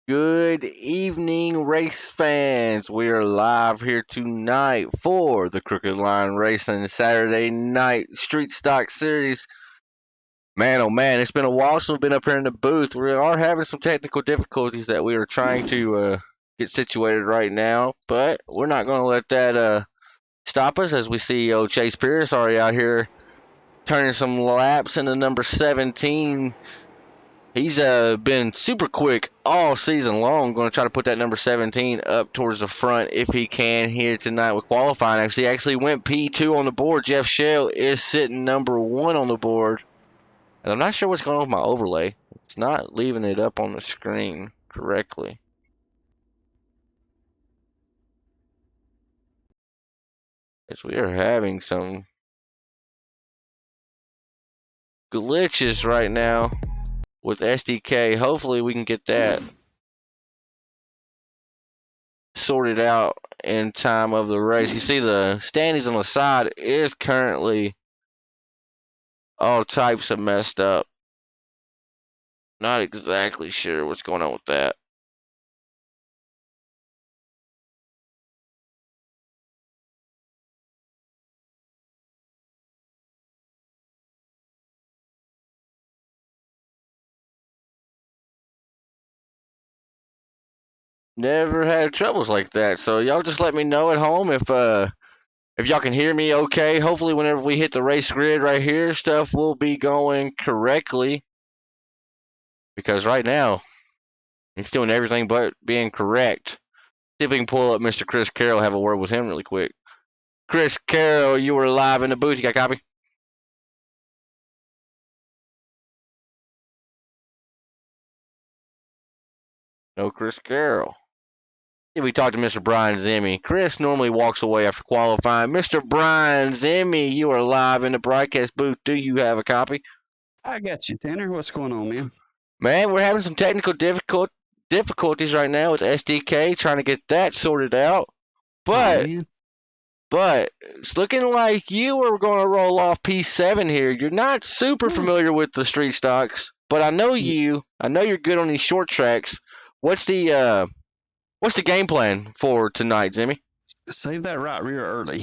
Good evening, race fans. We are live here tonight for the Crooked Line Racing Saturday Night Street Stock Series. Man, oh man, it's been a while since we've been up here in the booth. We are having some technical difficulties that we are trying to get situated right now, but we're not going to let that stop us as we see Chase Pierce already out here turning some laps in the number 17. He's been super quick all season long. Going to try to put that number 17 up towards the front if he can here tonight with qualifying. Actually went P2 on the board. Jeff Shell is sitting number 1 on the board. And I'm not sure what's going on with my overlay. It's not leaving it up on the screen correctly. As we are having some glitches right now with SDK. Hopefully we can get that sorted out in time of the race. You see the standings on the side is currently all types of messed up. Not exactly sure what's going on with that. Never had troubles like that. So y'all just let me know at home if y'all can hear me okay. Hopefully whenever we hit the race grid right here, stuff will be going correctly. Because right now, it's doing everything but being correct. See if we can pull up Mr. Chris Carroll, have a word with him really quick. Chris Carroll, you were live in the booth. You got a copy? No Chris Carroll. See if we talk to Mr. Brian Zimmy. Chris normally walks away after qualifying. Mr. Brian Zimmy, you are live in the broadcast booth. Do you have a copy? I got you, Tanner. What's going on, man? Man, we're having some technical difficulties right now with SDK, trying to get that sorted out. But it's looking like you are going to roll off P7 here. You're not super familiar with the street stocks, but I know you. I know you're good on these short tracks. What's the game plan for tonight, Jimmy? Save that right rear early.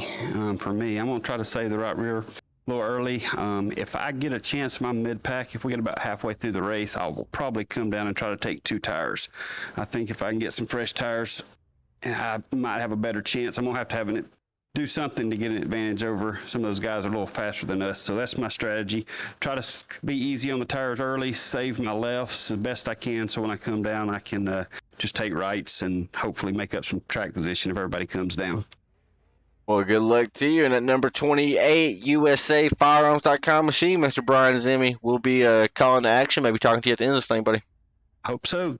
For me, I'm going to try to save the right rear a little early. If I get a chance in my mid-pack, if we get about halfway through the race, I will probably come down and try to take 2 tires. I think if I can get some fresh tires, I might have a better chance. I'm going to have it do something to get an advantage over some of those guys are a little faster than us. So that's my strategy. Try to be easy on the tires early, save my lefts the best I can, so when I come down, I can just take rights and hopefully make up some track position if everybody comes down. Well, good luck to you. And at number 28, USA Firearms.com machine, Mr. Brian Zimmy will be calling to action, maybe talking to you at the end of this thing, buddy. Hope so.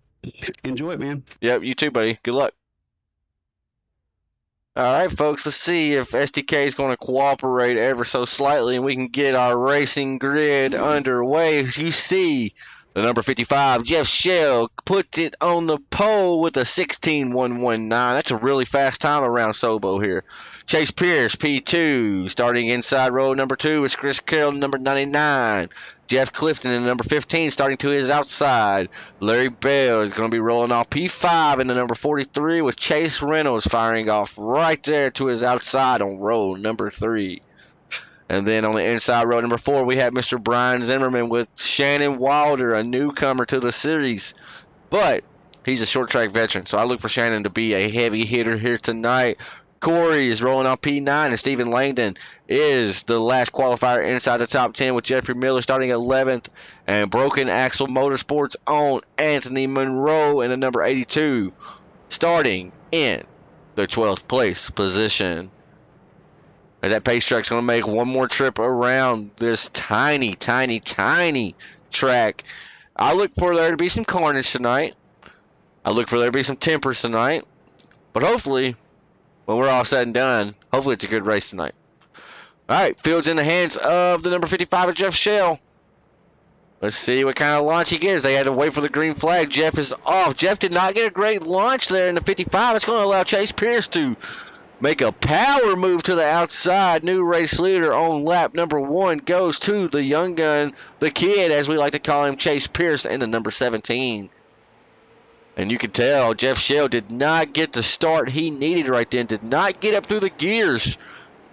Enjoy it, man. Yep, you too, buddy. Good luck. All right, folks, let's see if SDK is going to cooperate ever so slightly and we can get our racing grid underway. As you see, the number 55, Jeff Shell, puts it on the pole with a 16.119. That's a really fast time around Sobo here. Chase Pierce, P2, starting inside row number 2 is Chris Carroll, number 99. Jeff Clifton in number 15, starting to his outside. Larry Bell is going to be rolling off P5 in the number 43 with Chase Reynolds firing off right there to his outside on row number 3. And then on the inside row number 4, we have Mr. Brian Zimmerman with Shannon Wilder, a newcomer to the series. But he's a short track veteran, so I look for Shannon to be a heavy hitter here tonight. Corey is rolling on P9, and Stephen Langdon is the last qualifier inside the top 10 with Jeffrey Miller starting 11th. And Broken Axle Motorsports own Anthony Monroe in the number 82, starting in the 12th place position. As that pace track's going to make one more trip around this tiny track. I look for there to be some carnage tonight. I look for there to be some tempers tonight. But hopefully, when we're all said and done, hopefully it's a good race tonight. All right, field's in the hands of the number 55 of Jeff Shell. Let's see what kind of launch he gets. They had to wait for the green flag. Jeff is off. Jeff did not get a great launch there in the 55. It's going to allow Chase Pierce to make a power move to the outside. New race leader on lap number 1 goes to the young gun, the kid, as we like to call him, Chase Pierce, in the number 17. And you can tell Jeff Shell did not get the start he needed right then, did not get up through the gears.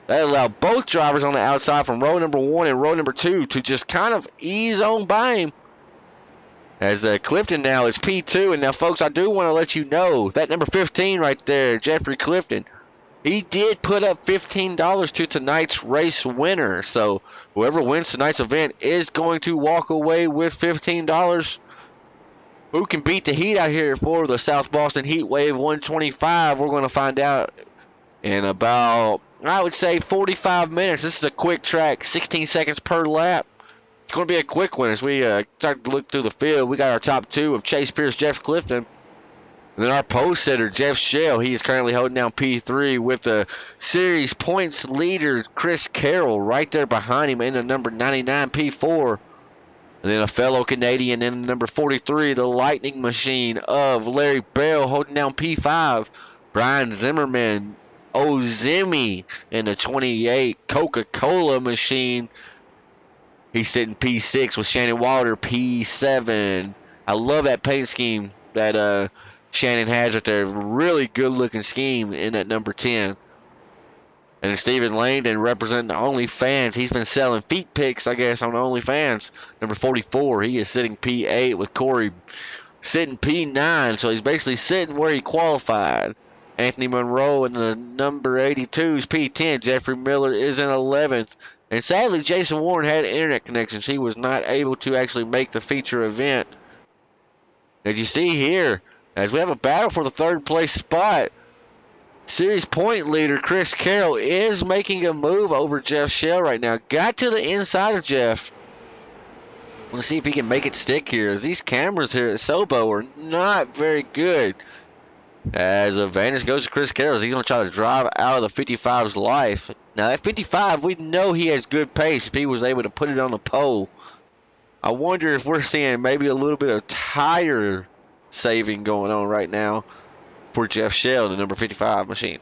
That allowed both drivers on the outside from row number 1 and row number 2 to just kind of ease on by him. As Clifton now is P2. And now, folks, I do want to let you know that number 15 right there, Jeffrey Clifton, he did put up $15 to tonight's race winner. So whoever wins tonight's event is going to walk away with $15. Who can beat the heat out here for the South Boston Heatwave 125? We're going to find out in about, I would say, 45 minutes. This is a quick track, 16 seconds per lap. It's going to be a quick one as we start to look through the field. We got our top 2 of Chase Pierce, Jeff Clifton. And then our post sitter, Jeff Shell, he is currently holding down P3 with the series points leader, Chris Carroll, right there behind him in the number 99 P4. And then a fellow Canadian in the number 43, the Lightning Machine of Larry Bell, holding down P5. Brian Zimmerman, Ozimi in the 28 Coca-Cola Machine. He's sitting P6 with Shannon Walter, P7. I love that paint scheme that Shannon has right there. Really good looking scheme in that number 10. And Stephen Langdon representing the OnlyFans. He's been selling feet pics, I guess, on OnlyFans. Number 44, he is sitting P8 with Corey sitting P9. So he's basically sitting where he qualified. Anthony Monroe in the number 82 is P10. Jeffrey Miller is in 11th. And sadly, Jason Warren had internet connections. He was not able to actually make the feature event. As you see here, as we have a battle for the third place spot, series point leader Chris Carroll is making a move over Jeff Shell right now. Got to the inside of Jeff. Let's see if he can make it stick here, as these cameras here at Sobo are not very good. As advantage goes to Chris Carroll, he's going to try to drive out of the 55's life. Now, at 55, we know he has good pace if he was able to put it on the pole. I wonder if we're seeing maybe a little bit of tire saving going on right now for Jeff Shell, the number 55 machine.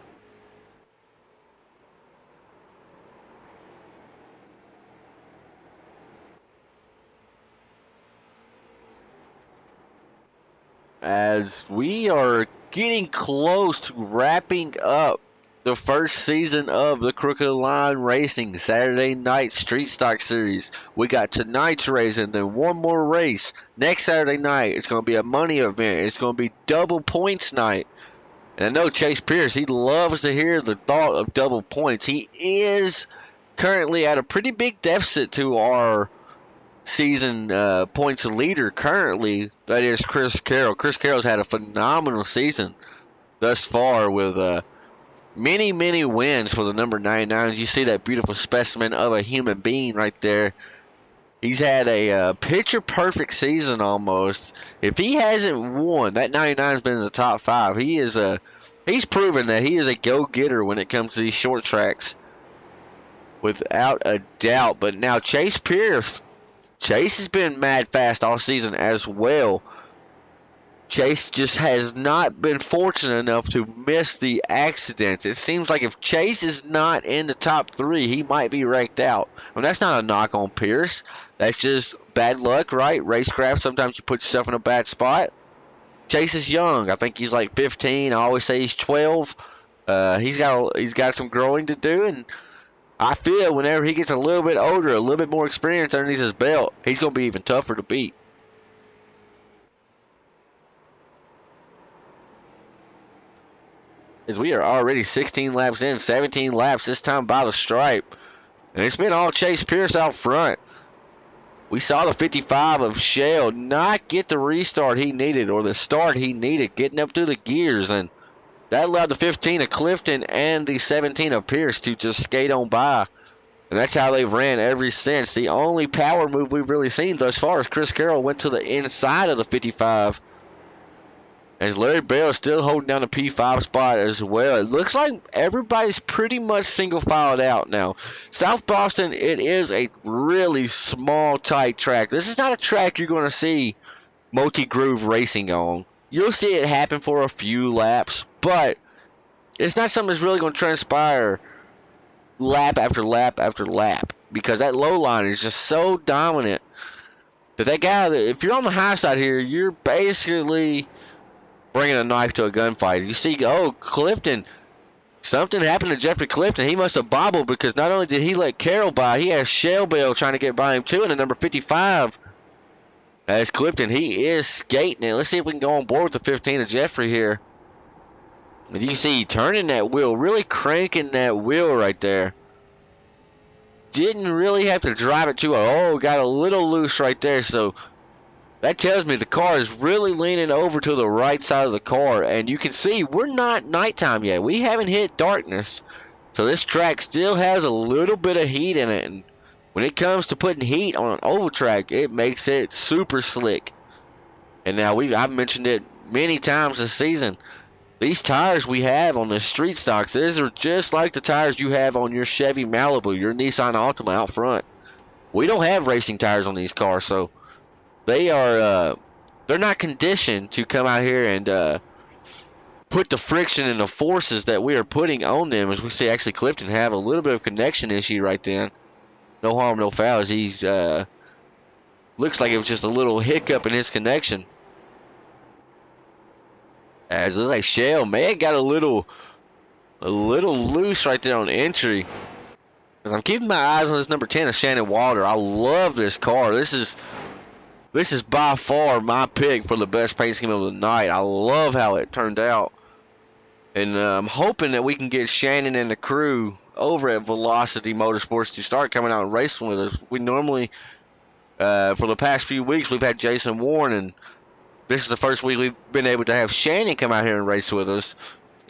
As we are getting close to wrapping up the first season of the Crooked Line Racing Saturday Night Street Stock Series. We got tonight's race and then one more race. Next Saturday night, it's going to be a money event. It's going to be double points night. And I know Chase Pierce, he loves to hear the thought of double points. He is currently at a pretty big deficit to our season points leader currently. That is Chris Carroll. Chris Carroll's had a phenomenal season thus far with many wins for the number 99s. You see that beautiful specimen of a human being right there. He's had a picture-perfect season almost. If he hasn't won, that 99's been in the top 5. He's proven that he is a go-getter when it comes to these short tracks, without a doubt. But now Chase Pierce, Chase has been mad fast all season as well. Chase just has not been fortunate enough to miss the accidents. It seems like if Chase is not in the top 3, he might be wrecked out. Well, that's not a knock on Pierce. That's just bad luck, right? Racecraft, sometimes you put yourself in a bad spot. Chase is young. I think he's like 15. I always say he's 12. He's got some growing to do, and I feel whenever he gets a little bit older, a little bit more experience underneath his belt, he's going to be even tougher to beat. As we are already 16 laps in, 17 laps this time by the stripe. And it's been all Chase Pierce out front. We saw the 55 of Shell not get the restart he needed, or the start he needed, getting up through the gears. And that allowed the 15 of Clifton and the 17 of Pierce to just skate on by. And that's how they've ran ever since. The only power move we've really seen thus far is Chris Carroll went to the inside of the 55. As Larry Bell is still holding down the P5 spot as well. It looks like everybody's pretty much single-filed out now. South Boston, it is a really small, tight track. This is not a track you're going to see multi-groove racing on. You'll see it happen for a few laps, but it's not something that's really going to transpire lap after lap after lap, because that low line is just so dominant that guy, if you're on the high side here, you're basically bringing a knife to a gunfight. You see, oh, Clifton, something happened to Jeffrey Clifton. He must have bobbled because not only did he let Carroll by, he has Shell Bell trying to get by him too in the number 55. As Clifton, he is skating it. Let's see if we can go on board with the 15 of Jeffrey here. And you can see turning that wheel, really cranking that wheel right there. Didn't really have to drive it too hard. Oh, got a little loose right there. So that tells me the car is really leaning over to the right side of the car. And you can see we're not nighttime yet. We haven't hit darkness. So this track still has a little bit of heat in it. And when it comes to putting heat on an oval track, it makes it super slick. And now I've mentioned it many times this season. These tires we have on the street stocks, these are just like the tires you have on your Chevy Malibu, your Nissan Altima out front. We don't have racing tires on these cars, so they're not conditioned to come out here and put the friction and the forces that we are putting on them. As we see, actually Clifton have a little bit of connection issue right then. No harm, no foul. As he's looks like it was just a little hiccup in his connection. As it looks like Shell may have got a little loose right there on entry. As I'm keeping my eyes on this number 10 of Shannon Walder. I love this car. This is by far my pick for the best paint scheme of the night. I love how it turned out. And I'm hoping that we can get Shannon and the crew over at Velocity Motorsports to start coming out and racing with us. We normally, for the past few weeks, we've had Jason Warren, and this is the first week we've been able to have Shannon come out here and race with us.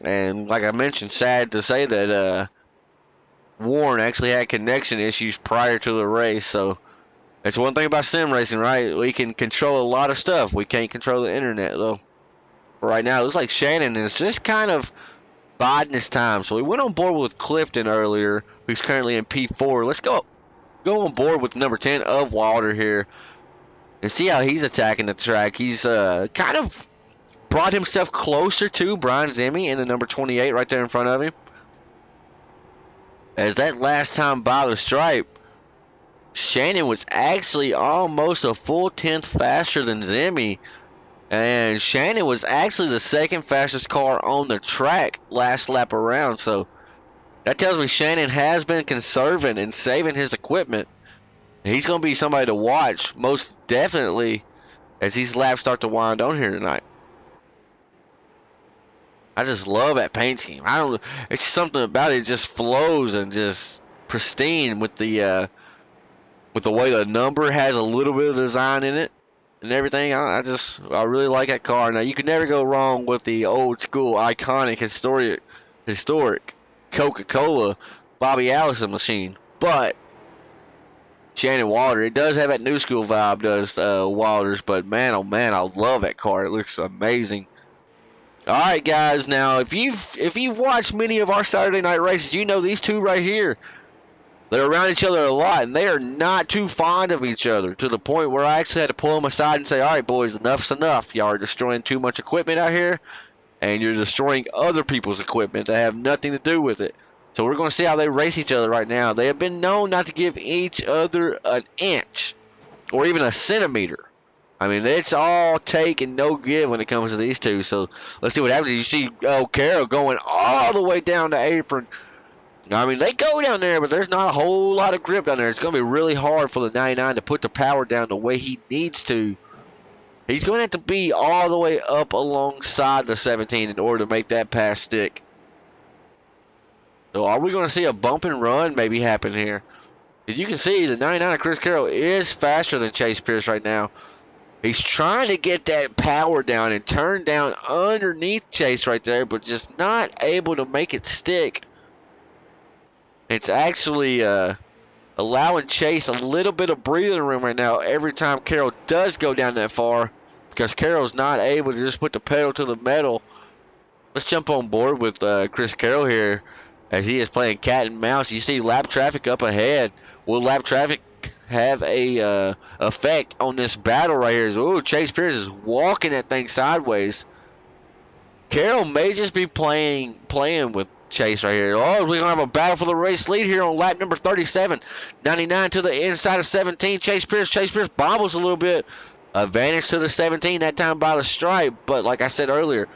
And like I mentioned, sad to say that Warren actually had connection issues prior to the race. So that's one thing about sim racing, right? We can control a lot of stuff. We can't control the internet, though. Right now, it looks like Shannon is just kind of biding his time. So we went on board with Clifton earlier, who's currently in P4. Let's go on board with number 10 of Wilder here and see how he's attacking the track. He's kind of brought himself closer to Brian Zimmy in the number 28 right there in front of him. As that last time by the stripe, Shannon was actually almost a full tenth faster than Zimmy. And Shannon was actually the second fastest car on the track last lap around. So that tells me Shannon has been conserving and saving his equipment. He's going to be somebody to watch, most definitely, as these laps start to wind on here tonight. I just love that paint scheme. It's something about it just flows and just pristine with the way the number has a little bit of design in it and everything. I really like that car. Now you can never go wrong with the old school, iconic, historic Coca-Cola Bobby Allison machine, but Shannon Walder, it does have that new school vibe, does Walder's, but man, oh man, I love that car. It looks amazing. All right, guys. Now, if you've watched many of our Saturday night races, you know these two right here. They're around each other a lot, and they are not too fond of each other, to the point where I actually had to pull them aside and say, all right, boys, enough's enough. Y'all are destroying too much equipment out here, and you're destroying other people's equipment that have nothing to do with it. So we're going to see how they race each other right now. They have been known not to give each other an inch or even a centimeter. I mean, it's all take and no give when it comes to these two. So let's see what happens. You see Carroll going all the way down the apron. I mean, they go down there, but there's not a whole lot of grip down there. It's going to be really hard for the 99 to put the power down the way he needs to. He's going to have to be all the way up alongside the 17 in order to make that pass stick. So are we going to see a bump and run maybe happen here? As you can see, the 99 of Chris Carroll is faster than Chase Pierce right now. He's trying to get that power down and turn down underneath Chase right there, but just not able to make it stick. It's actually allowing Chase a little bit of breathing room right now every time Carroll does go down that far, because Carroll's not able to just put the pedal to the metal. Let's jump on board with Chris Carroll here as he is playing cat and mouse. You see lap traffic up ahead. Will lap traffic have a effect on this battle right here? Ooh, Chase Pierce is walking that thing sideways. Carroll may just be playing with Chase right here. Oh, we're going to have a battle for the race lead here on lap number 37. 99 to the inside of 17. Chase Pierce bobbles a little bit. Advantage to the 17 that time by the stripe, but like I said earlier,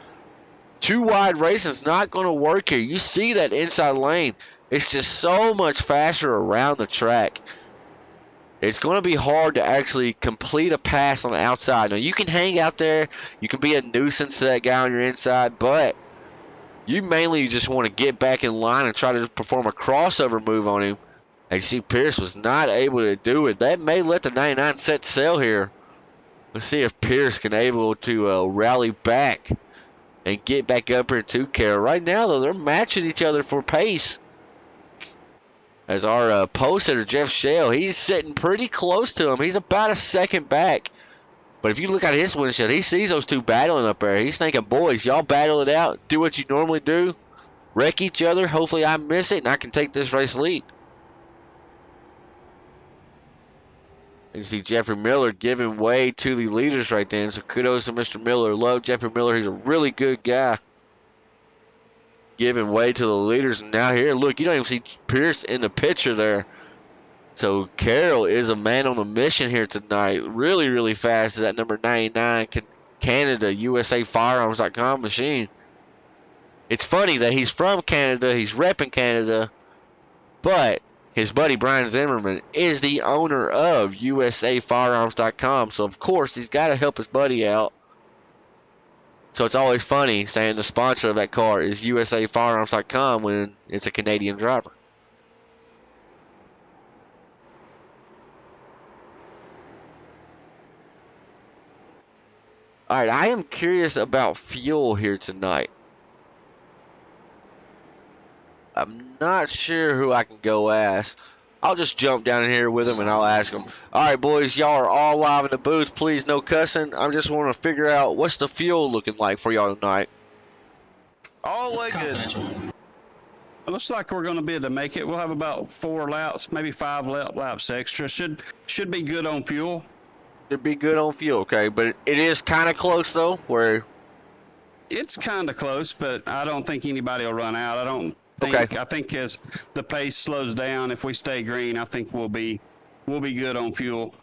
too wide racing's not going to work here. You see that inside lane. It's just so much faster around the track. It's going to be hard to actually complete a pass on the outside. Now, you can hang out there. You can be a nuisance to that guy on your inside, but you mainly just want to get back in line and try to perform a crossover move on him. And see, Pierce was not able to do it. That may let the 99 set sail here. Let's see if Pierce can able to rally back and get back up here to Carroll. Right now, though, they're matching each other for pace. As our post hitter, Jeff Shell, he's sitting pretty close to him. He's about a second back. But if you look at his windshield, he sees those two battling up there. He's thinking, boys, y'all battle it out. Do what you normally do. Wreck each other. Hopefully I miss it and I can take this race lead. You see Jeffrey Miller giving way to the leaders right then. So kudos to Mr. Miller. Love Jeffrey Miller. He's a really good guy. Giving way to the leaders. And now here, look, you don't even see Pierce in the picture there. So Carroll is a man on a mission here tonight. Really, really fast is that number 99 Canada USA Firearms.com machine. It's funny that he's from Canada. He's repping Canada. But his buddy Brian Zimmerman is the owner of USAFirearms.com. So, of course, he's got to help his buddy out. So it's always funny saying the sponsor of that car is USAFirearms.com when it's a Canadian driver. All right, I am curious about fuel here tonight. I'm not sure who I can go ask. I'll just jump down in here with him and I'll ask him. All right, boys, y'all are all live in the booth. Please, no cussing. I just want to figure out what's the fuel looking like for y'all tonight. All way good. It looks like we're going to be able to make it. We'll have about 4 laps, maybe 5 laps extra. Should be good on fuel. Should be good on fuel, okay. But it is kind of close, though, where... It's kind of close, but I don't think anybody will run out. I think as the pace slows down, if we stay green, I think we'll be good on fuel.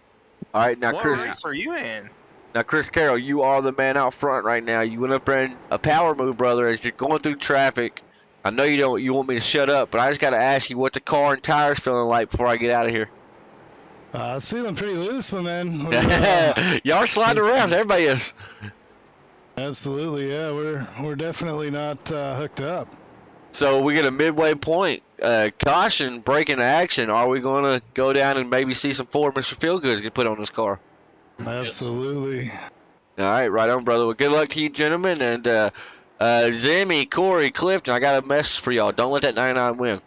All right, now What Chris. race are you in? Now, Chris Carroll, you are the man out front right now. You went up there in a power move, brother, as you're going through traffic. I know you want me to shut up, but I just got to ask you what the car and tires feeling like before I get out of here. It's feeling pretty loose, my man. Y'all are sliding around. Everybody is. Absolutely, yeah. We're definitely not hooked up. So we get a midway point. Caution, breaking action. Are we going to go down and maybe see some Ford Mr. Feelgoods get put on this car? Absolutely. All right on, brother. Well, good luck to you, gentlemen. And Zimmy, Corey, Clifton, I got a message for y'all. Don't let that 99 win.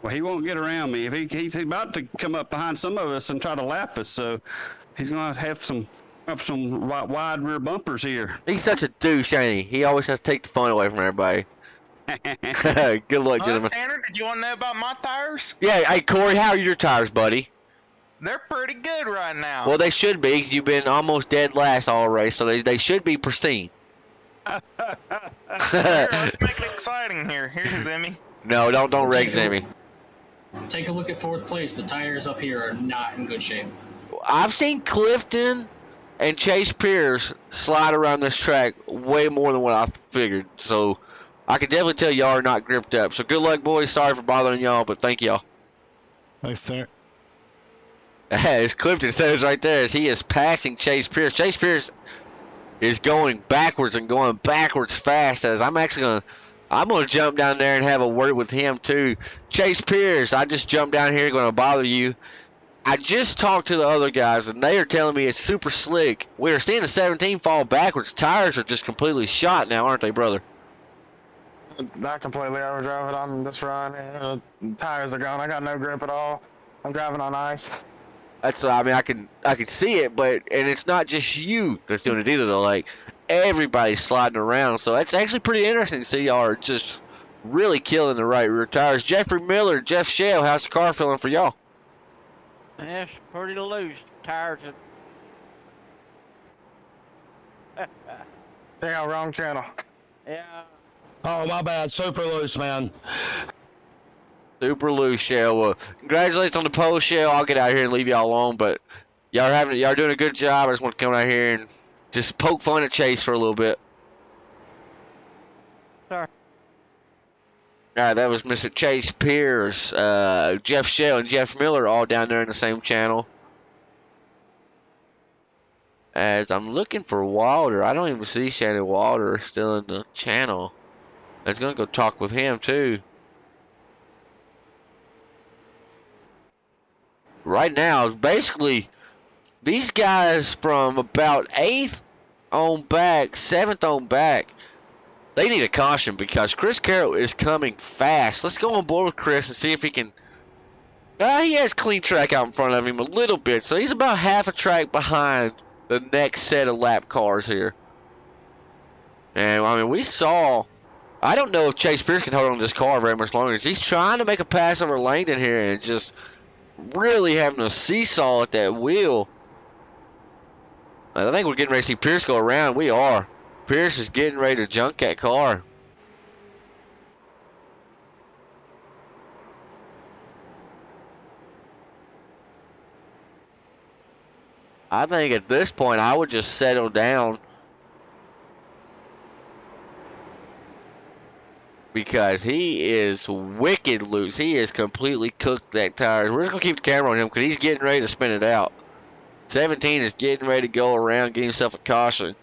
Well, he won't get around me. If he's about to come up behind some of us and try to lap us, so he's going to have some wide rear bumpers here. He's such a douche, ain't he? He always has to take the fun away from everybody. Good luck, gentlemen. Tanner, did you want to know about my tires? Yeah, hey, Corey, how are your tires, buddy? They're pretty good right now. Well, they should be. You've been almost dead last all race, so they should be pristine. Here, let's make it exciting here. Here's Zimmy. No, don't wreck Zimmy. Take a look at fourth place. The tires up here are not in good shape. I've seen Clifton and Chase Pierce slide around this track way more than what I figured, so I can definitely tell y'all are not gripped up. So good luck, boys. Sorry for bothering y'all, but thank y'all. Nice start. As Clifton says right there, as he is passing Chase Pierce. Chase Pierce is going backwards and going backwards fast. As I'm gonna jump down there and have a word with him too. Chase Pierce, I just jumped down here, going to bother you. I just talked to the other guys, and they are telling me it's super slick. We are seeing the 17 fall backwards. Tires are just completely shot now, aren't they, brother? Not completely overdrive it on this run. The tires are gone. I got no grip at all. I'm driving on ice. That's I mean I can see it, and it's not just you that's doing it either though. Like everybody's sliding around, so that's actually pretty interesting to see y'all are just really killing the right rear tires. Jeffrey Miller, Jeff Shell, how's the car feeling for y'all? It's pretty loose. Tires are... Yeah, wrong channel. Yeah. Oh, my bad. Super loose, man. Super loose, Shell. Well, congratulations on the pole, Shell. I'll get out here and leave y'all alone, but Y'all doing a good job. I just want to come out here and just poke fun at Chase for a little bit. Sorry. All right, that was Mr. Chase Pierce, Jeff Shell, and Jeff Miller all down there in the same channel. As I'm looking for Walter, I don't even see Shannon Walter still in the channel. I was gonna go talk with him too. Right now, basically, these guys from about 8th on back, 7th on back, they need a caution because Chris Carroll is coming fast. Let's go on board with Chris and see if he can. He has clean track out in front of him a little bit, so he's about half a track behind the next set of lap cars here. And I mean, we saw. I don't know if Chase Pierce can hold on to this car very much longer. He's trying to make a pass over Langdon here and just really having a seesaw at that wheel. I think we're getting ready to see Pierce go around. We are. Pierce is getting ready to junk that car. I think at this point I would just settle down because he is wicked loose. He has completely cooked that tire. We're just going to keep the camera on him because he's getting ready to spin it out. 17 is getting ready to go around, get himself a caution.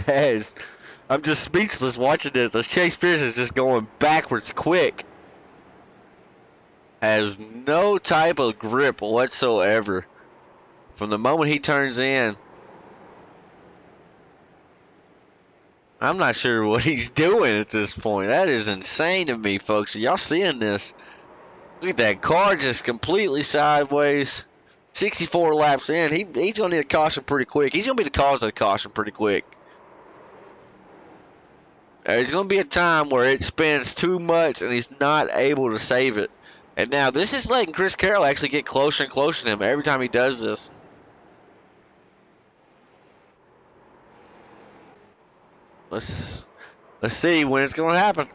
As I'm just speechless watching this. As Chase Pierce is just going backwards quick. Has no type of grip whatsoever. From the moment he turns in. I'm not sure what he's doing at this point. That is insane to me, folks. Are y'all seeing this? Look at that car just completely sideways. 64 laps in. He's going to need a caution pretty quick. He's going to be the cause of the caution pretty quick. There's going to be a time where it spins too much and he's not able to save it. And now this is letting Chris Carroll actually get closer and closer to him every time he does this. Let's see when it's going to happen.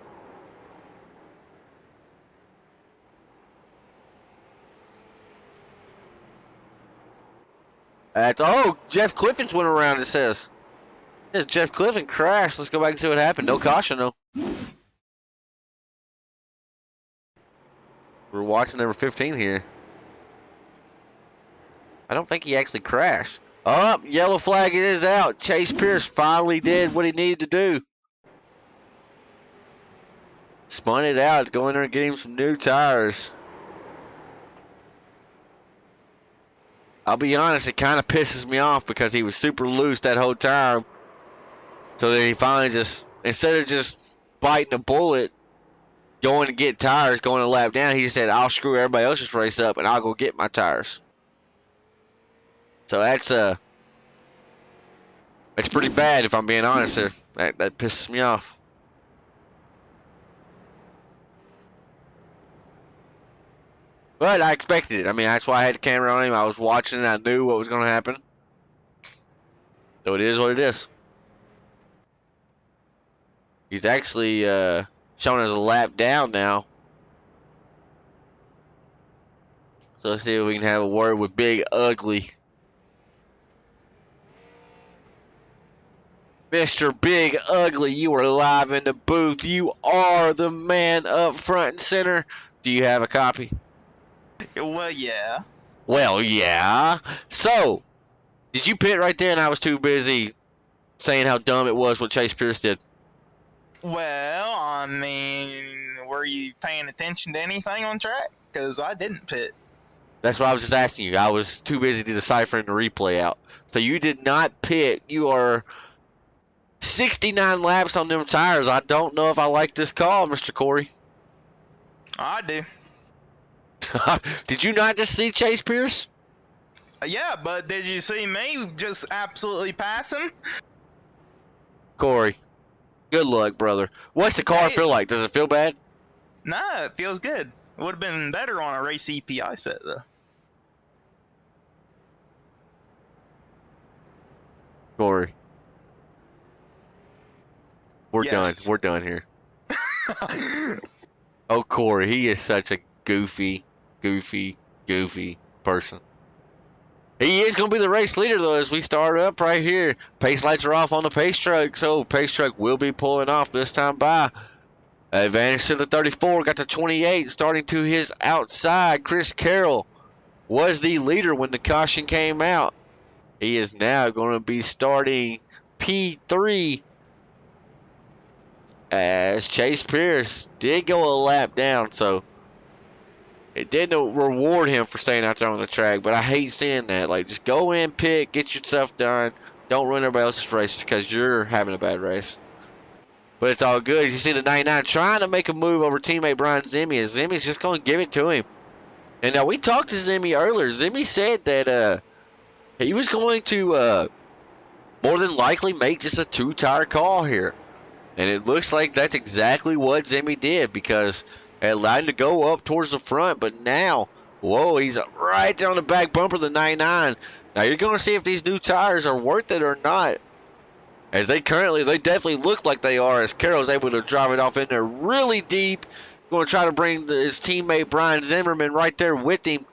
Oh, Jeff Clifton's went around, it says. Jeff Clifton crashed. Let's go back and see what happened. No caution, though. We're watching number 15 here. I don't think he actually crashed. Oh, yellow flag is out. Chase Pierce finally did what he needed to do. Spun it out. Go in there and get him some new tires. I'll be honest, it kind of pisses me off because he was super loose that whole time. So then he finally just, instead of just biting a bullet, going to get tires, going a lap down, he said, I'll screw everybody else's race up and I'll go get my tires. So it's pretty bad if I'm being honest there. That pisses me off. But I expected it. I mean, that's why I had the camera on him. I was watching and I knew what was going to happen. So it is what it is. He's actually showing us a lap down now. So let's see if we can have a word with Big Ugly. Mr. Big Ugly, you are live in the booth. You are the man up front and center. Do you have a copy? Well, yeah. Well, yeah. So, did you pit right there and I was too busy saying how dumb it was what Chase Pierce did? Well, I mean, were you paying attention to anything on track? Because I didn't pit. That's what I was just asking you. I was too busy deciphering the replay out. So you did not pit. You are 69 laps on them tires. I don't know if I like this call, Mr. Corey. I do. Did you not just see Chase Pierce? Yeah, but did you see me just absolutely pass him? Corey, good luck, brother. What's the car feel like? Does it feel bad? Nah, it feels good. It would have been better on a race EPI set, though. Corey. We're done. Yes. We're done here. Oh, Corey, he is such a goofy person. He is going to be the race leader, though, as we start up right here. Pace lights are off on the pace truck, so pace truck will be pulling off this time by. Advantage to the 34, got the 28, starting to his outside. Chris Carroll was the leader when the caution came out. He is now going to be starting P3 as Chase Pierce did go a lap down, so it didn't reward him for staying out there on the track, but I hate seeing that. Like, just go in, pick, get your stuff done. Don't ruin everybody else's race because you're having a bad race. But it's all good. You see the 99 trying to make a move over teammate Brian Zimmy, and Zimmy's just going to give it to him. And now we talked to Zimmy earlier. Zimmy said that he was going to more than likely make just a two-tire call here. And it looks like that's exactly what Zimmy did, because it allowed him to go up towards the front. But now, whoa, he's right there on the back bumper of the 99. Now you're going to see if these new tires are worth it or not. As they definitely look like they are, as Carroll's able to drive it off in there really deep. Going to try to bring his teammate Brian Zimmerman right there with him.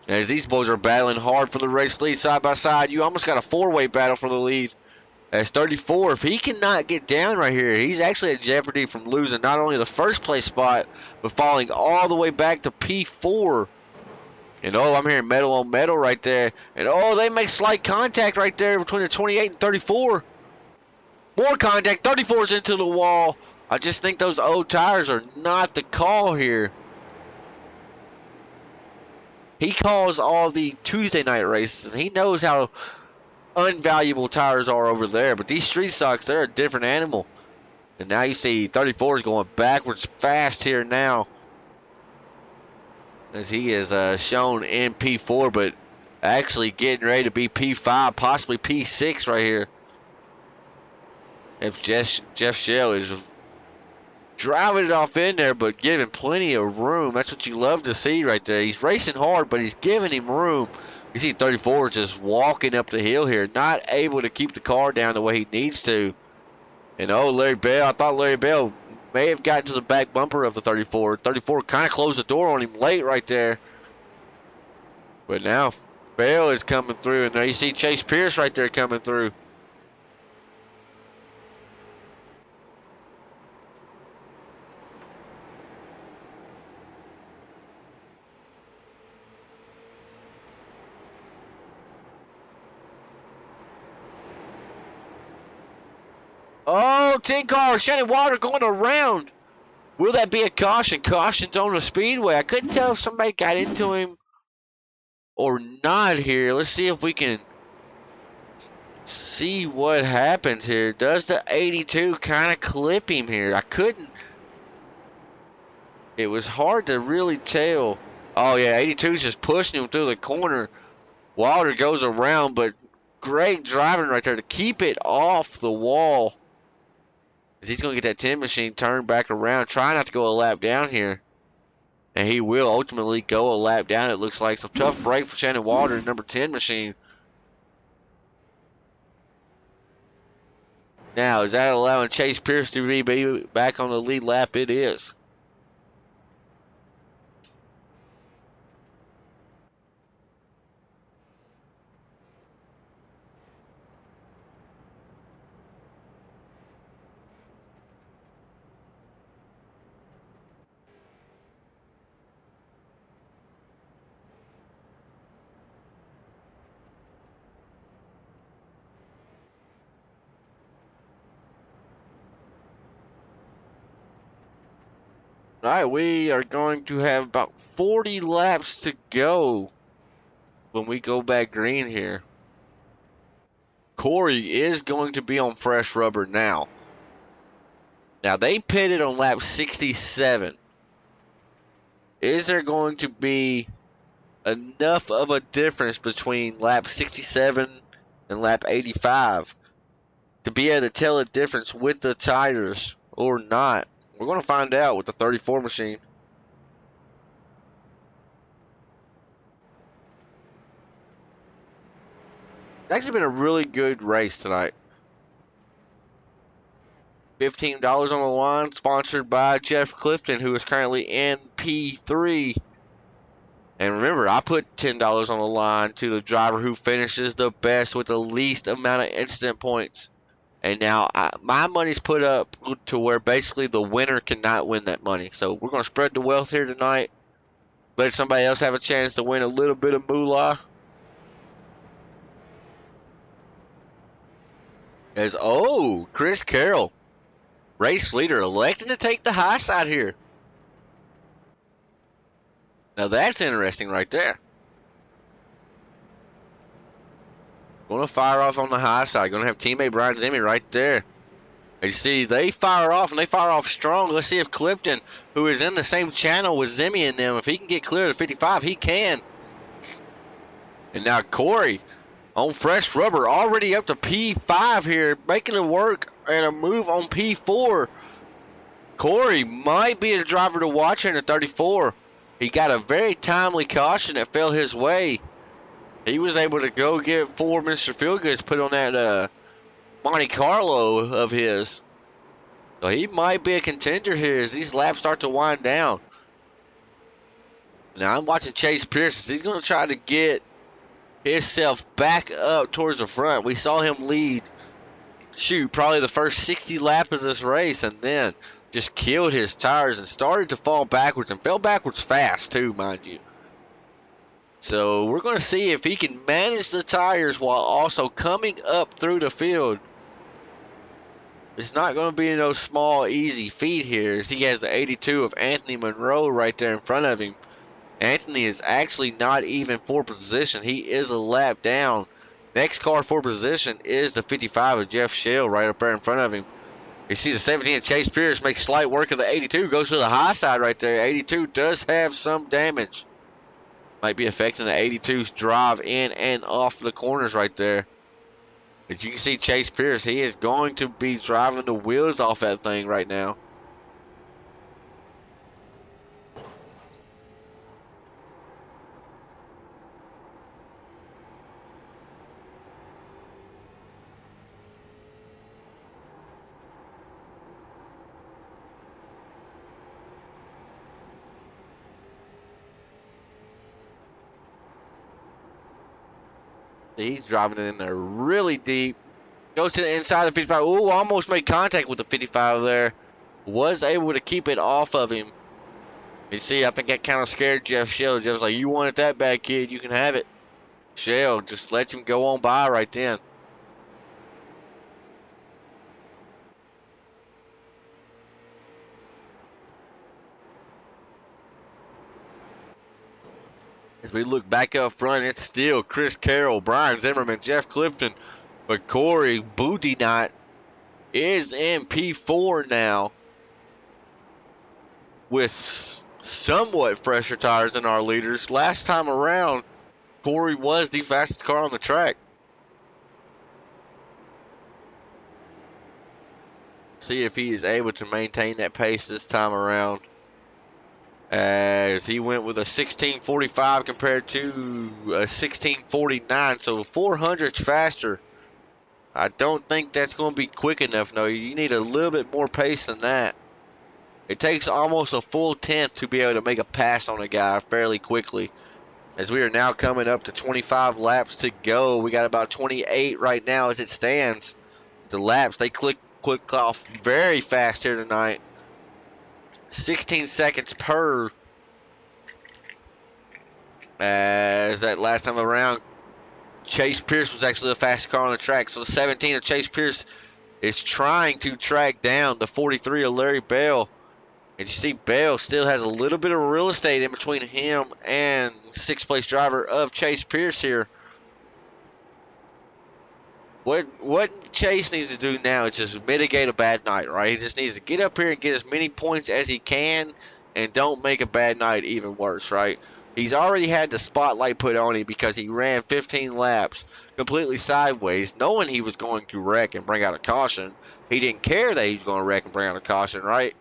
As these boys are battling hard for the race lead side by side. You almost got a four-way battle for the lead. As 34, if he cannot get down right here, he's actually at jeopardy from losing not only the first place spot, but falling all the way back to P4. And oh, I'm hearing metal on metal right there. And oh, they make slight contact right there between the 28 and 34. More contact. 34's into the wall. I just think those old tires are not the call here. He calls all the Tuesday night races, and he knows how unvaluable tires are over there. But these street stocks, they're a different animal. And now you see 34 is going backwards fast here now, as he is shown in P4, but actually getting ready to be P5, possibly P6 right here. If Jeff Shell is driving it off in there, but giving plenty of room. That's what you love to see right there. He's racing hard, but he's giving him room. You see 34 is just walking up the hill here, not able to keep the car down the way he needs to. And oh, Larry Bell, I thought Larry Bell may have gotten to the back bumper of the 34. 34 kind of closed the door on him late right there. But now Bell is coming through, and there you see Chase Pierce right there coming through. Oh, 10 car, Shannon Water going around. Will that be a caution? Caution's on the speedway. I couldn't tell if somebody got into him or not here. Let's see if we can see what happens here. Does the 82 kind of clip him here? I couldn't. It was hard to really tell. Oh, yeah, 82's just pushing him through the corner. Wilder goes around, but great driving right there to keep it off the wall. He's going to get that 10 machine turned back around. Try not to go a lap down here. And he will ultimately go a lap down, it looks like. Some tough break for Shannon Water, number 10 machine. Now, is that allowing Chase Pierce to be back on the lead lap? It is. All right, we are going to have about 40 laps to go when we go back green here. Corey is going to be on fresh rubber now. Now, they pitted on lap 67. Is there going to be enough of a difference between lap 67 and lap 85 to be able to tell a difference with the tires or not? We're going to find out with the 34 machine. It's actually been a really good race tonight. $15 on the line, sponsored by Jeff Clifton, who is currently in P3. And remember, I put $10 on the line to the driver who finishes the best with the least amount of incident points. And now my money's put up to where basically the winner cannot win that money. So we're going to spread the wealth here tonight. Let somebody else have a chance to win a little bit of moolah. Chris Carroll, race leader, elected to take the high side here. Now that's interesting right there. Going to fire off on the high side. Going to have teammate Brian Zimmy right there. You see, they fire off, and they fire off strong. Let's see if Clifton, who is in the same channel with Zimmy and them, if he can get clear to 55, he can. And now Corey on fresh rubber, already up to P5 here, making it work and a move on P4. Corey might be a driver to watch here in the 34. He got a very timely caution that fell his way. He was able to go get 4 Mr. Feelgoods put on that Monte Carlo of his. So he might be a contender here as these laps start to wind down. Now I'm watching Chase Pierce. He's going to try to get himself back up towards the front. We saw him lead, probably the first 60 laps of this race, and then just killed his tires and started to fall backwards and fell backwards fast too, mind you. So we're going to see if he can manage the tires while also coming up through the field. It's not going to be no small, easy feat here. He has the 82 of Anthony Monroe right there in front of him. Anthony is actually not even for position. He is a lap down. Next car for position is the 55 of Jeff Shell right up there in front of him. You see the 17 of Chase Pierce makes slight work of the 82. Goes to the high side right there. 82 does have some damage. Might be affecting the 82's drive in and off the corners right there. As you can see, Chase Pierce, he is going to be driving the wheels off that thing right now. He's driving it in there really deep. Goes to the inside of the 55. Ooh, almost made contact with the 55 there. Was able to keep it off of him. You see, I think that kind of scared Jeff Shell. Jeff's like, you want it that bad, kid, you can have it. Shell just lets him go on by right then. As we look back up front, it's still Chris Carroll, Brian Zimmerman, Jeff Clifton, but Corey Boudinot is in P4 now with somewhat fresher tires than our leaders. Last time around, Corey was the fastest car on the track. See if he is able to maintain that pace this time around, as he went with a 16:45 compared to a 16:49, so 400s faster. I don't think that's going to be quick enough. No, you need a little bit more pace than that. It takes almost a full tenth to be able to make a pass on a guy fairly quickly. As we are now coming up to 25 laps to go. We got about 28 right now as it stands. The laps, they click off very fast here tonight. 16 seconds per. As that last time around, Chase Pierce was actually the fastest car on the track. So the 17 of Chase Pierce is trying to track down the 43 of Larry Bell. And you see Bell still has a little bit of real estate in between him and sixth place driver of Chase Pierce here. What Chase needs to do now is just mitigate a bad night, right? He just needs to get up here and get as many points as he can and don't make a bad night even worse, right? He's already had the spotlight put on him because he ran 15 laps completely sideways, knowing he was going to wreck and bring out a caution. He didn't care that he was going to wreck and bring out a caution, right?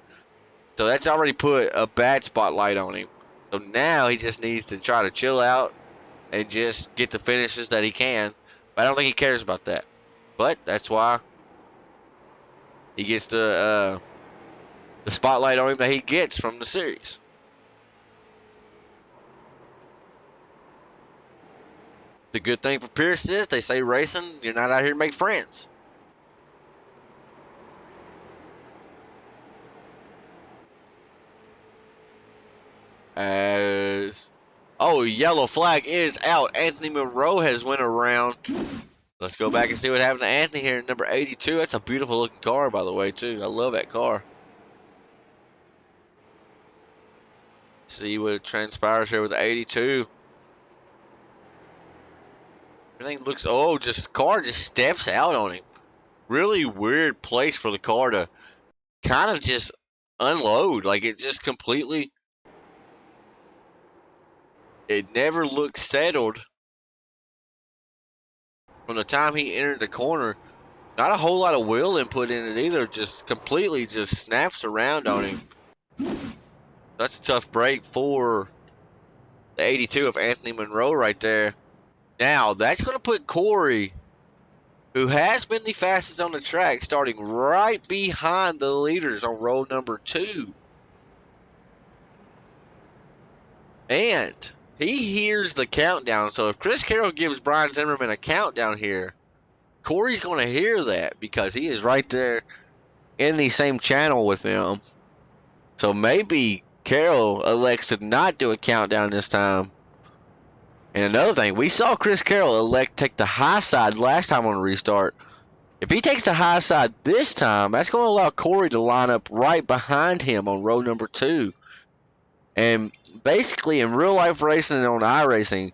So that's already put a bad spotlight on him. So now he just needs to try to chill out and just get the finishes that he can. But I don't think he cares about that. But that's why he gets the spotlight on him that he gets from the series. The good thing for Pierce is they say racing, you're not out here to make friends. Yellow flag is out. Anthony Monroe has went around. Let's go back and see what happened to Anthony here in number 82. That's a beautiful looking car, by the way, too. I love that car. See what transpires here with the 82. Everything looks, car just steps out on him. Really weird place for the car to kind of just unload. Like it just completely, it never looked settled from the time he entered the corner. Not a whole lot of wheel input in it either. Just completely just snaps around on him. That's a tough break for the 82 of Anthony Monroe right there. Now, that's going to put Corey, who has been the fastest on the track, starting right behind the leaders on row number 2. And he hears the countdown. So if Chris Carroll gives Brian Zimmerman a countdown here, Corey's going to hear that because he is right there in the same channel with them. So maybe Carroll elects to not do a countdown this time. And another thing, we saw Chris Carroll elect take the high side last time on a restart. If he takes the high side this time, that's going to allow Corey to line up right behind him on row number 2. And basically in real life racing and on iRacing,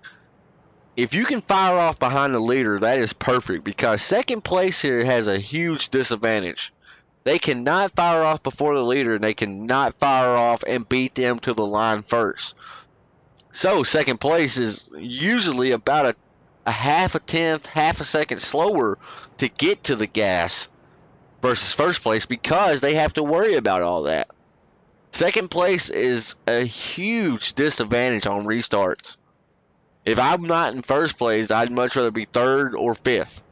if you can fire off behind the leader, that is perfect because second place here has a huge disadvantage. They cannot fire off before the leader, and they cannot fire off and beat them to the line first. So second place is usually about a half a tenth, half a second slower to get to the gas versus first place because they have to worry about all that. Second place is a huge disadvantage on restarts. If I'm not in first place, I'd much rather be third or fifth.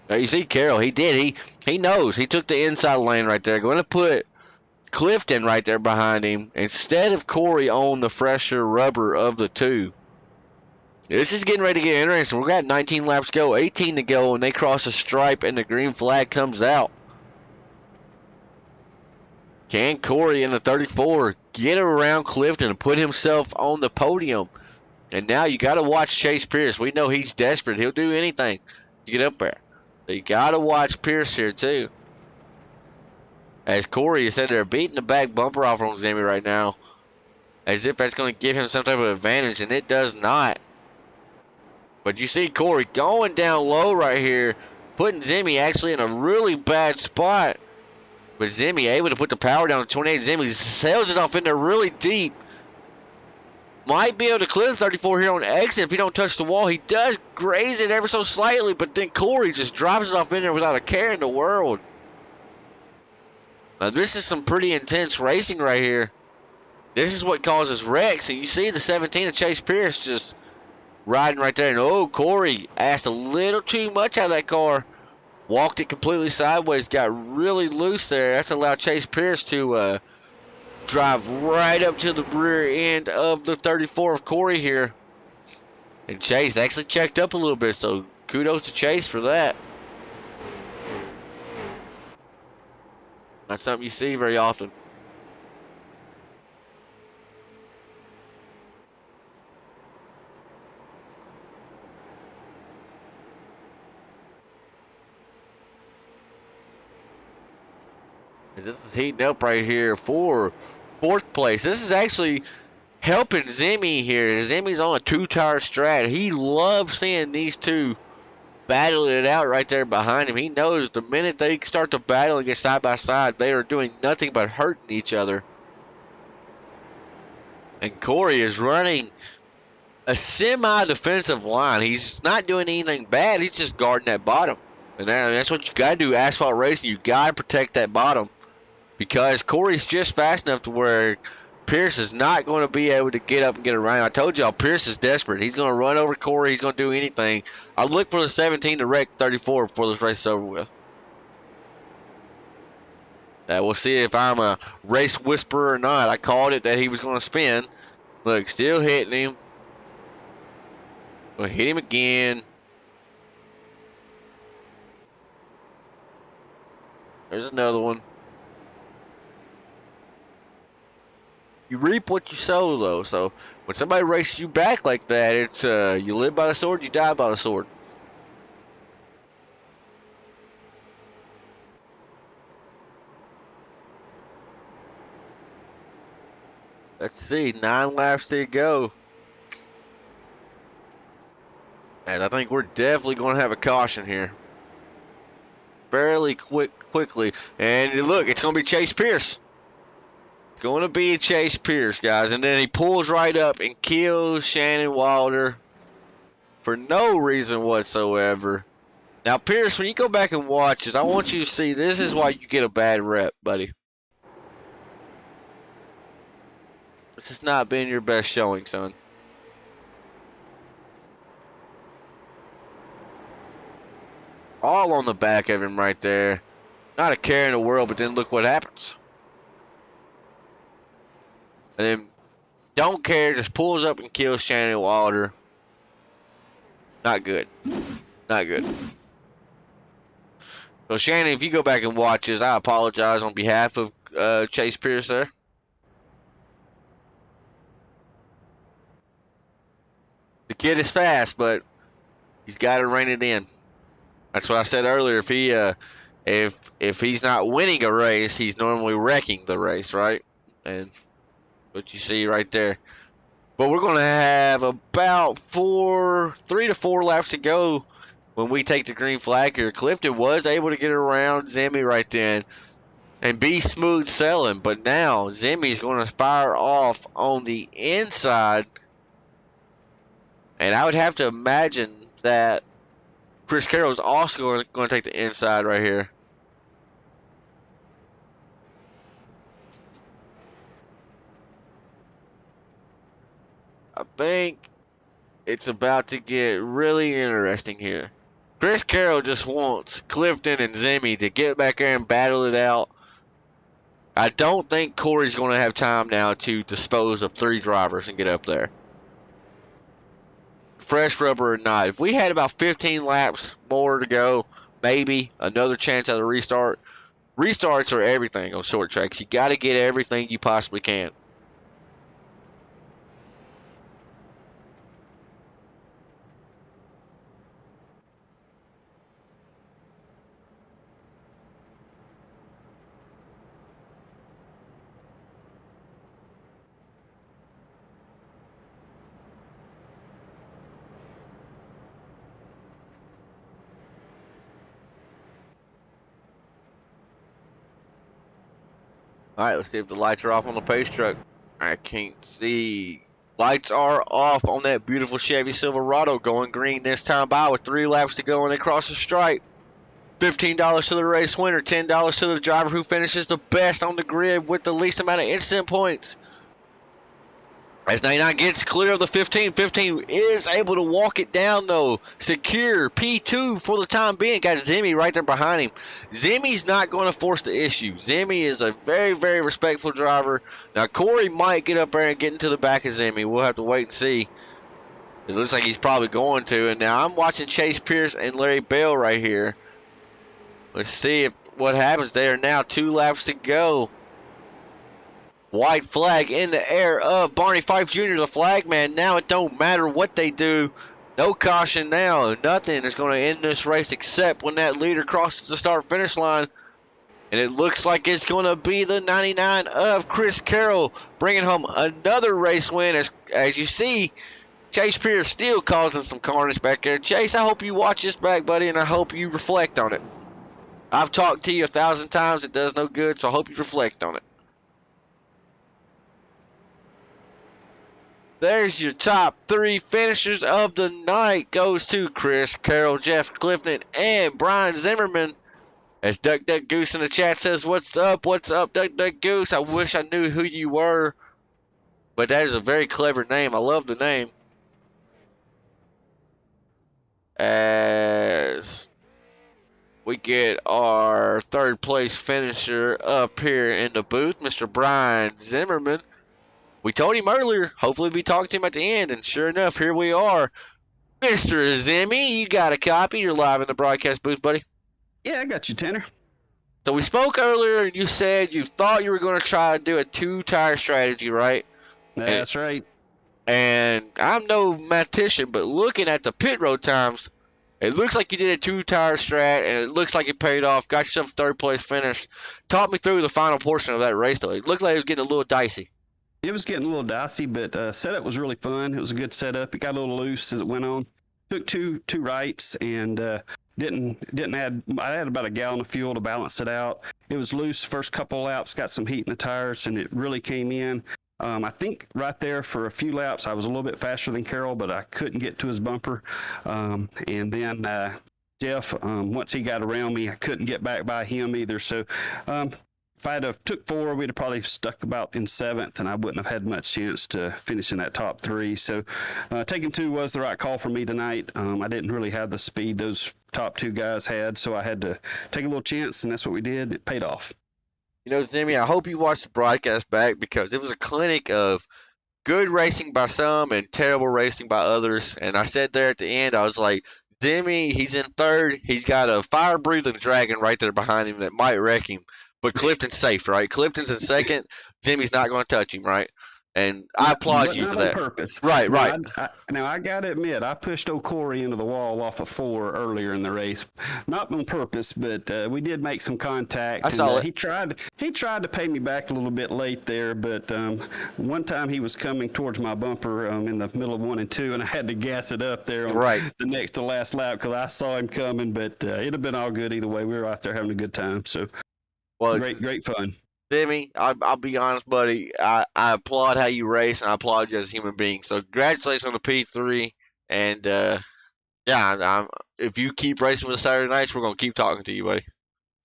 Now you see Carroll, he did. He knows. He took the inside lane right there. Going to put Clifton right there behind him instead of Corey on the fresher rubber of the two. This is getting ready to get interesting. We've got 19 laps to go, 18 to go, and they cross a stripe and the green flag comes out. Can Corey in the 34 get around Clifton and put himself on the podium? And now you got to watch Chase Pierce. We know he's desperate. He'll do anything to get up there. So you got to watch Pierce here too. As Corey is sitting there beating the back bumper off on Zimmy right now. As if that's going to give him some type of advantage, and it does not. But you see Corey going down low right here, putting Zimmy actually in a really bad spot. But Zimmy able to put the power down to 28. Zimmy sails it off in there really deep. Might be able to clear the 34 here on exit if he don't touch the wall. He does graze it ever so slightly, but then Corey just drives it off in there without a care in the world. Now this is some pretty intense racing right here. This is what causes wrecks. And you see the 17 of Chase Pierce just riding right there. And Corey asked a little too much out of that car. Walked it completely sideways. Got really loose there. That's allowed Chase Pierce to drive right up to the rear end of the 34 of Corey here. And Chase actually checked up a little bit. So kudos to Chase for that. Not something you see very often. This is heating up right here for fourth place. This is actually helping Zimmy here. Zimmy's on a two-tire strat. He loves seeing these two battle it out right there behind him. He knows the minute they start to battle and get side by side, they are doing nothing but hurting each other. And Corey is running a semi-defensive line. He's not doing anything bad. He's just guarding that bottom. And that's what you got to do. Asphalt racing, you got to protect that bottom. Because Corey's just fast enough to where Pierce is not going to be able to get up and get around. I told y'all, Pierce is desperate. He's going to run over Corey. He's going to do anything. I'll look for the 17 to wreck 34 before this race is over with. We'll see if I'm a race whisperer or not. I called it that he was going to spin. Look, still hitting him. Gonna hit him again. There's another one. You reap what you sow, though. So when somebody races you back like that, it's you live by the sword, you die by the sword. Let's see, 9 laps to go. And I think we're definitely going to have a caution here. Fairly quickly. And look, it's going to be Chase Pierce. It's going to be Chase Pierce, guys. And then he pulls right up and kills Shannon Wilder for no reason whatsoever. Now, Pierce, when you go back and watch this, I want you to see this is why you get a bad rep, buddy. This has not been your best showing, son. All on the back of him right there. Not a care in the world, but then look what happens. And then don't care, just pulls up and kills Shannon Wilder. Not good. Not good. So Shannon, if you go back and watch this, I apologize on behalf of Chase Pierce there. The kid is fast, but he's got to rein it in. That's what I said earlier. If he's not winning a race, he's normally wrecking the race, right? And what you see right there. But we're going to have about 3 to 4 laps to go when we take the green flag here. Clifton was able to get around Zimmy right then and be smooth sailing, but now Zimmy's going to fire off on the inside, and I would have to imagine that Chris Carroll is also going to take the inside right here. I think it's about to get really interesting here. Chris Carroll just wants Clifton and Zimmy to get back there and battle it out. I don't think Corey's going to have time now to dispose of 3 drivers and get up there. Fresh rubber or not. If we had about 15 laps more to go, maybe another chance at a restart. Restarts are everything on short tracks. You got to get everything you possibly can. All right, let's see if the lights are off on the pace truck. I can't see. Lights are off on that beautiful Chevy Silverado, going green this time by with 3 laps to go, and they cross the stripe. $15 to the race winner, $10 to the driver who finishes the best on the grid with the least amount of instant points. As 99 gets clear of the 15, 15 is able to walk it down, though. Secure P2 for the time being. Got Zimmy right there behind him. Zimmy's not going to force the issue. Zimmy is a very, very respectful driver. Now, Corey might get up there and get into the back of Zimmy. We'll have to wait and see. It looks like he's probably going to. And now I'm watching Chase Pierce and Larry Bell right here. Let's see what happens. They are now 2 laps to go. White flag in the air of Barney Fife Jr., the flag man. Now it don't matter what they do. No caution now. Nothing is going to end this race except when that leader crosses the start-finish line. And it looks like it's going to be the 99 of Chris Carroll, bringing home another race win. As you see, Chase Pierce still causing some carnage back there. Chase, I hope you watch this back, buddy, and I hope you reflect on it. I've talked to you 1,000 times. It does no good, so I hope you reflect on it. There's your top 3 finishers of the night. Goes to Chris Carroll, Jeff Clifton, and Brian Zimmerman. As Duck Duck Goose in the chat says, what's up, Duck Duck Goose? I wish I knew who you were. but that is a very clever name. I love the name. As we get our third place finisher up here in the booth, Mr. Brian Zimmerman. We told him earlier, hopefully we talked to him at the end, and sure enough, here we are. Mr. Zimmy, you got a copy. You're live in the broadcast booth, buddy. Yeah, I got you, Tanner. So we spoke earlier, and you said you thought you were going to try to do a two-tire strategy, right? That's right. And I'm no mathematician, but looking at the pit road times, it looks like you did a two-tire strat, and it looks like it paid off. Got yourself a third-place finish. Talk me through the final portion of that race, though. It looked like it was getting a little dicey. It was getting a little dicey, but setup was really fun. It was a good setup. It got a little loose as it went on. Took two rights and didn't add. I had about a gallon of fuel to balance it out. It was loose first couple laps. Got some heat in the tires, and it really came in. I think right there for a few laps, I was a little bit faster than Carroll, but I couldn't get to his bumper. And then Jeff, once he got around me, I couldn't get back by him either. So if I'd have took 4, we'd have probably stuck about in 7th, and I wouldn't have had much chance to finish in that top 3. So taking 2 was the right call for me tonight. I didn't really have the speed those top 2 guys had, so I had to take a little chance, and that's what we did. It paid off. You know, Zimmy, I hope you watched the broadcast back because it was a clinic of good racing by some and terrible racing by others. And I said there at the end, I was like, Zimmy, he's in 3rd. He's got a fire-breathing dragon right there behind him that might wreck him. But Clifton's safe, right? Clifton's in 2nd. Zimmy's not going to touch him, right? And I applaud you for that. On purpose. Right, right. Now, I got to admit, I pushed O'Corey into the wall off of 4 earlier in the race. Not on purpose, but we did make some contact. I saw it. He tried to pay me back a little bit late there, but one time he was coming towards my bumper in the middle of 1 and 2, and I had to gas it up there on the next to last lap because I saw him coming, but it'd have been all good either way. We were out there having a good time, so great fun. Zimmy, I'll be honest, buddy. I applaud how you race, and I applaud you as a human being. So congratulations on the P3. And if you keep racing with the Saturday nights, we're gonna keep talking to you, buddy.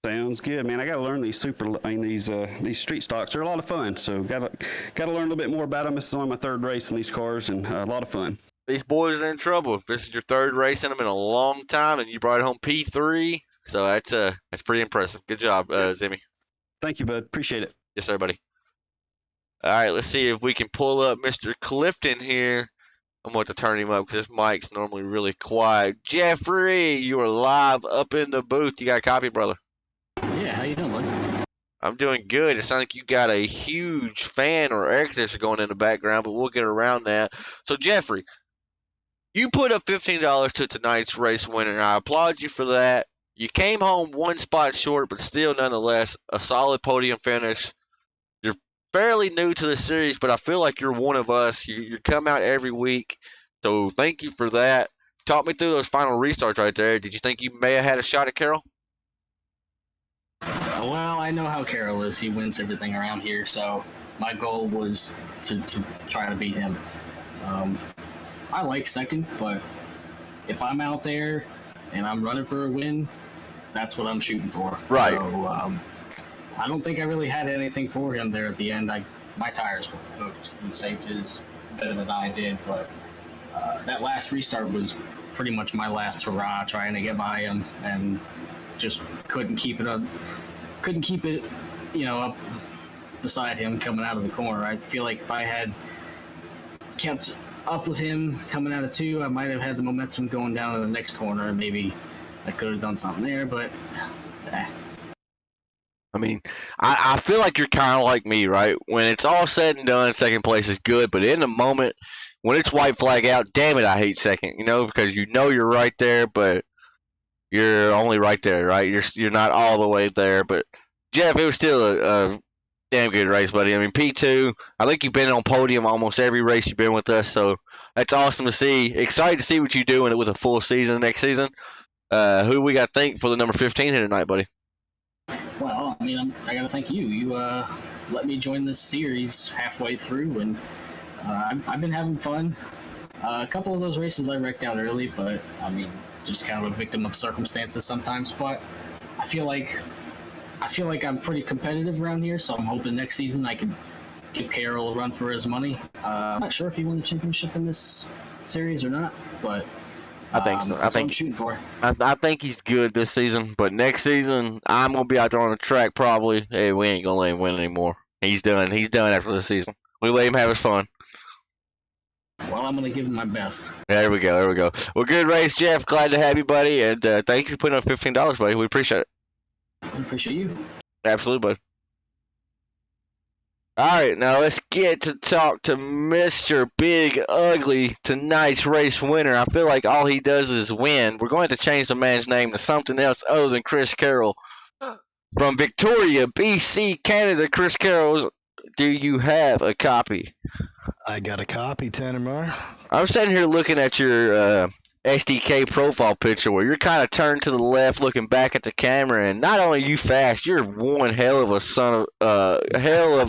Sounds good, man. I got to learn these these street stocks. They're a lot of fun. So got to learn a little bit more about them. This is only my 3rd race in these cars, and a lot of fun. These boys are in trouble. If this is your 3rd race in them in a long time, and you brought home P3, so that's pretty impressive. Good job, Zimmy. Thank you, bud. Appreciate it. Yes, sir, buddy. All right, let's see if we can pull up Mr. Clifton here. I'm going to turn him up because this mic's normally really quiet. Jeffrey, you are live up in the booth. You got a copy, brother? Yeah, how you doing, bud? I'm doing good. It sounds like you got a huge fan or air conditioner going in the background, but we'll get around that. So, Jeffrey, you put up $15 to tonight's race winner. I applaud you for that. You came home 1 spot short, but still, nonetheless, a solid podium finish. You're fairly new to the series, but I feel like you're one of us. You come out every week, so thank you for that. Talk me through those final restarts right there. Did you think you may have had a shot at Carroll? Well, I know how Carroll is. He wins everything around here, so my goal was to try to beat him. I like 2nd, but if I'm out there and I'm running for a win, that's what I'm shooting for. Right. So I don't think I really had anything for him there at the end. My tires were cooked. He saved his better than I did, but that last restart was pretty much my last hurrah trying to get by him, and just couldn't keep it up. Couldn't keep it, up beside him coming out of the corner. I feel like if I had kept up with him coming out of 2, I might have had the momentum going down to the next corner, and maybe I could have done something there, but I mean, I feel like you're kind of like me, right? When it's all said and done, 2nd place is good, but in the moment, when it's white flag out, damn it, I hate 2nd, because you're right there, but you're only right there, right? You're not all the way there, but Jeff, it was still a damn good race, buddy. I mean, P2, I think you've been on podium almost every race you've been with us, so that's awesome to see. Excited to see what you do with a full season next season. Who we got to thank for the number 15 here tonight, buddy? Well, I mean, I got to thank you. You let me join this series halfway through, and I've been having fun. A couple of those races I wrecked out early, but I mean, just kind of a victim of circumstances sometimes. But I feel like I'm pretty competitive around here, so I'm hoping next season I can give Carroll a run for his money. I'm not sure if he won the championship in this series or not, but I think so. that's what I'm shooting for. I think he's good this season, but next season I'm gonna be out there on the track probably. Hey, we ain't gonna let him win anymore. He's done. He's done after this season. We let him have his fun. Well, I'm gonna give him my best. There we go. There we go. Well, good race, Jeff. Glad to have you, buddy, and thank you for putting up $15, buddy. We appreciate it. I appreciate you. Absolutely, bud. All right, now let's get to talk to Mr. Big Ugly, tonight's race winner. I feel like all he does is win. We're going to change the man's name to something else other than Chris Carroll. From Victoria, BC, Canada, Chris Carroll, do you have a copy? I got a copy, Tanner Marr. I'm sitting here looking at your SDK profile picture where you're kind of turned to the left looking back at the camera, and not only are you fast, you're one hell of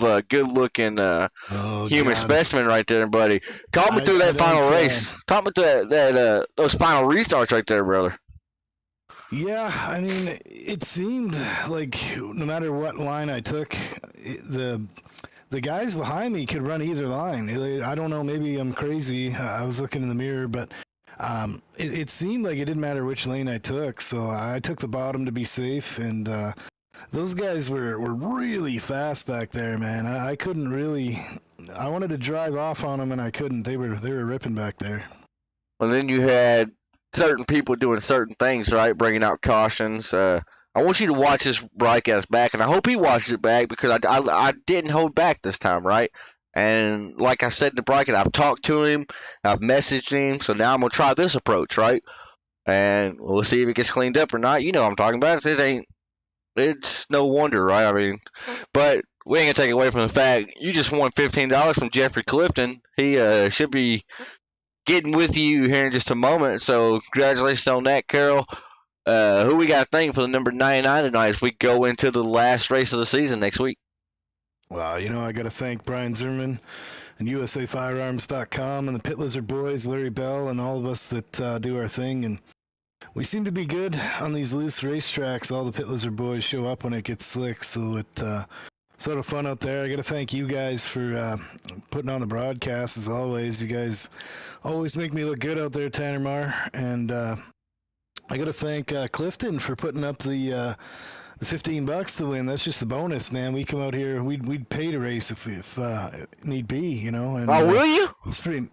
a good looking human specimen right there, buddy. Talk me through that final race. Talk me through those final restarts right there, brother. Yeah, I mean, it seemed like no matter what line I took, the guys behind me could run either line. I don't know, maybe I'm crazy. I was looking in the mirror, but it seemed like it didn't matter which lane I took. So I took the bottom to be safe, and those guys were really fast back there, man. I couldn't really. I wanted to drive off on them, and I couldn't. They were ripping back there. Well, then you had certain people doing certain things, right? Bringing out cautions. I want you to watch this broadcast back, and I hope he watches it back because I didn't hold back this time, right? And like I said in the broadcast, I've talked to him, I've messaged him, so now I'm going to try this approach, right? And we'll see if it gets cleaned up or not. You know what I'm talking about. It's no wonder, right? I mean, but we ain't going to take away from the fact you just won $15 from Jeffrey Clifton. He should be getting with you here in just a moment, so congratulations on that, Carol. Who we got to thank for the number 99 tonight as we go into the last race of the season next week? Well, I got to thank Brian Zimmerman and USAFirearms.com and the Pit Lizard Boys, Larry Bell, and all of us that do our thing. And we seem to be good on these loose racetracks. All the Pit Lizard Boys show up when it gets slick, so it's sort of fun out there. I got to thank you guys for putting on the broadcast, as always. You guys always make me look good out there, Tanner Marr. And I got to thank Clifton for putting up the $15 to win. That's just the bonus, man. We come out here, we'd pay to race if need be, And, will you? It's pretty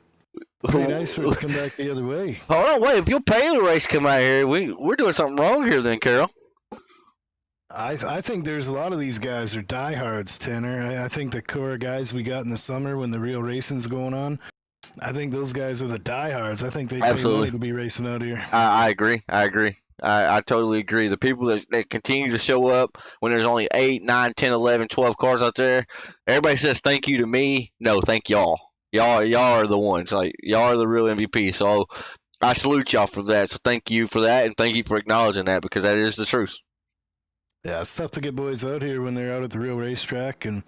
nice for it to come back the other way. Hold on, wait. If you'll pay the race come out here, we're doing something wrong here then, Carol. I think there's a lot of these guys are diehards, Tanner. I think the core guys we got in the summer when the real racing's going on, I think those guys are the diehards. I think they pay money to be racing out here. I agree. I totally agree. The people that continue to show up when there's only 8, 9, 10, 11, 12 cars out there, everybody says thank you to me. No, thank y'all. Y'all are the ones. Like, y'all are the real MVP. So I salute y'all for that. So thank you for that, and thank you for acknowledging that because that is the truth. Yeah, it's tough to get boys out here when they're out at the real racetrack, and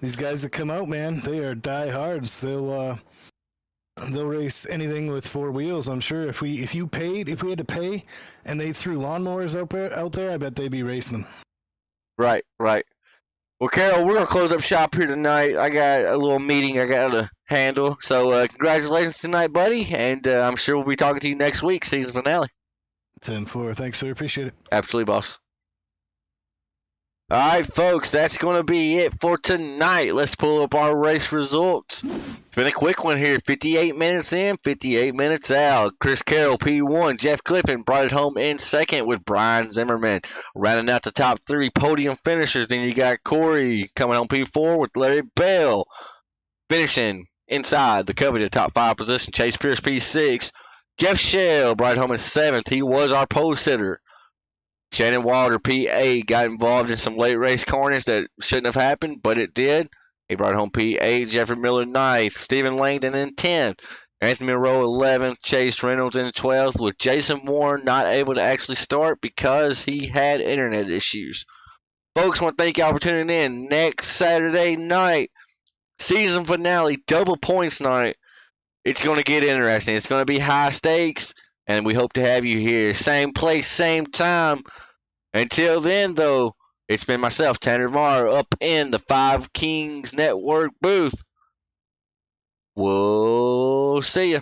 these guys that come out, man, they are diehards. They'll race anything with 4 wheels. I'm sure if we had to pay, and they threw lawnmowers out there, I bet they'd be racing them. Right. Well, Carol, we're gonna close up shop here tonight. I got a little meeting I got to handle. So congratulations tonight, buddy, and I'm sure we'll be talking to you next week, season finale. 10-4. Thanks, sir. Appreciate it. Absolutely, boss. All right, folks, that's going to be it for tonight. Let's pull up our race results. It's been a quick one here. 58 minutes in, 58 minutes out. Chris Carroll, P1. Jeff Clifton brought it home in second with Brian Zimmerman. Rounding out the top 3 podium finishers. Then you got Corey coming on P4 with Larry Bell. Finishing inside the coveted top 5 position. Chase Pierce, P6. Jeff Shell brought it home in 7th. He was our pole sitter. Shannon Wilder, P8, got involved in some late race carnage that shouldn't have happened, but it did. He brought home P8. Jeffrey Miller, 9th. Stephen Langdon in 10th. Anthony Monroe, 11th. Chase Reynolds in 12th, with Jason Warren not able to actually start because he had internet issues. Folks, I want to thank y'all for tuning in. Next Saturday night, season finale, double points night. It's going to get interesting. It's going to be high stakes, and we hope to have you here. Same place, same time. Until then, though, It's been myself, Tanner Marr, up in the FiveKings Network booth. We'll see ya.